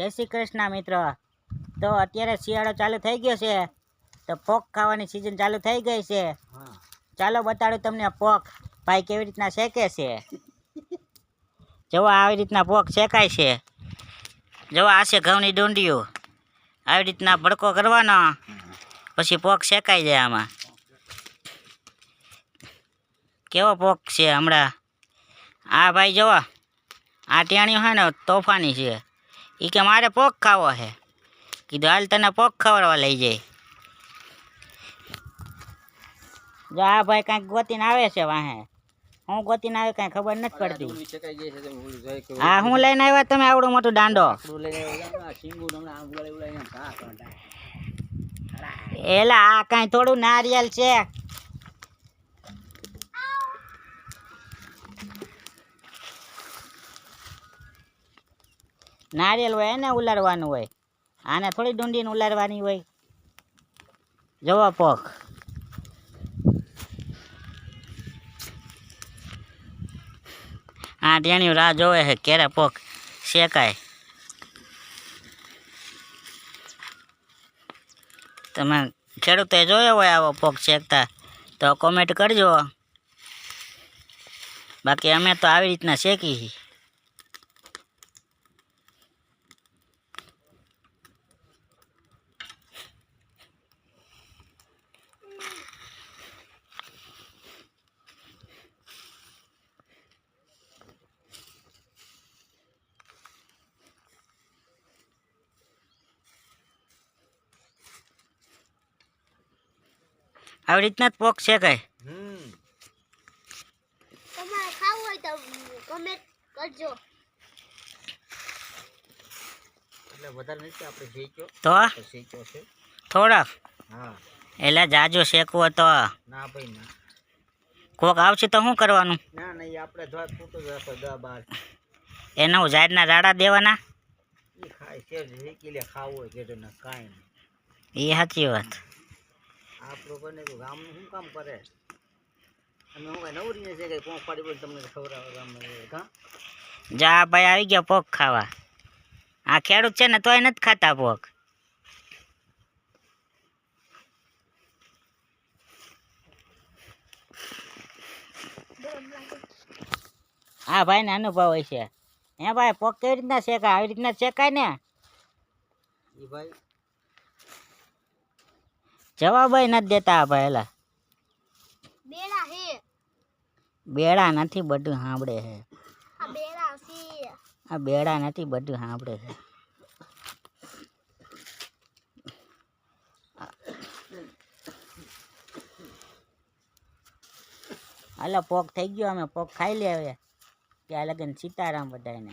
જય શ્રી કૃષ્ણ મિત્ર। તો અત્યારે શિયાળો ચાલુ થઈ ગયો છે, તો પોક ખાવાની સિઝન ચાલુ થઈ ગઈ છે। ચાલો બતાડું તમને પોક ભાઈ કેવી રીતના શેકે છે। જો આવી રીતના પોક શેકાય છે। જો આ છે ઘઉંની ડુંડીઓ, આવી રીતના ભડકો કરવાનો, પછી પોક શેકાઈ જાય। આમાં કેવો પોક છે હમણાં। આ ભાઈ જુઓ, આ ટેણીઓ છે ને તોફાની છે। એ કે મારે પોક ખાવો છે, કીધું હાલ તને પોક ખવડાવવા લઈ જાય। જો આ ભાઈ કાંઈક ગોતીને આવે છે વાહે, હું ગોતીને આવે કાંઈ ખબર નથી પડતી। હા હું લઈને આવ્યા તમે આવડો મોટો દાંડો? એલા આ કાંઈ થોડું નારિયેલ છે। નારિયેલ હોય એને ઉલાડવાનું હોય, આને થોડી ડુંડીને ઉલાડવાની હોય। જવો પોક, આ ટેણીઓ રાહ જોવે છે ક્યારે પોક શેકાય। તમે ખેડૂતે જોયો હોય આવો પોક શેકતા તો કોમેન્ટ કરજો, બાકી અમે તો આવી રીતના શેકી છીએ। આવી રીતના જ પોક શેકાય। તમારે ખાવું હોય તો કમેન્ટ કરજો। એટલે વધારે નથી આપણે શેક્યો તો શેક્યો છે થોડાક। હા એટલે જાજો શેકવો તો ના ભાઈ ના, કોક આવશે તો શું કરવાનું? ના ના, એ આપણે ધોત ફૂટું જ રાખો 10-12 એને હું ઝાડના રાડા દેવાના। એ ખાય છે શેકી લે, ખાવું હોય કે ના કાંઈ નહીં, એ સાચી વાત। આપણું બને તો ગામનું શું કામ કરે? અમે હું કાંઈ નવરી છે કંઈ પોંખ પાડી બોલ તમને ખવડાવે ગામમાં હા। જા ભાઈ આવી ગયા પોક ખાવા। આ ખેડૂત છે ને તોય નથી ખાતા પોક। હા ભાઈ ને અનુભવ હોય છે। હે ભાઈ પોક કેવી રીતના શેકાય? આવી રીતના શેકાય ને? એ ભાઈ જવાબ નથી દેતા ભાઈ। એલા બેડા હે, બેડા નથી બધું સાંભળે છે। આ બેડા છે, આ બેડા નથી બધું સાંભળે છે। હાલો પોક થઈ ગયો, અમે પોક ખાઈ લે હવે। ત્યાં લગન સીતારામ બધાને।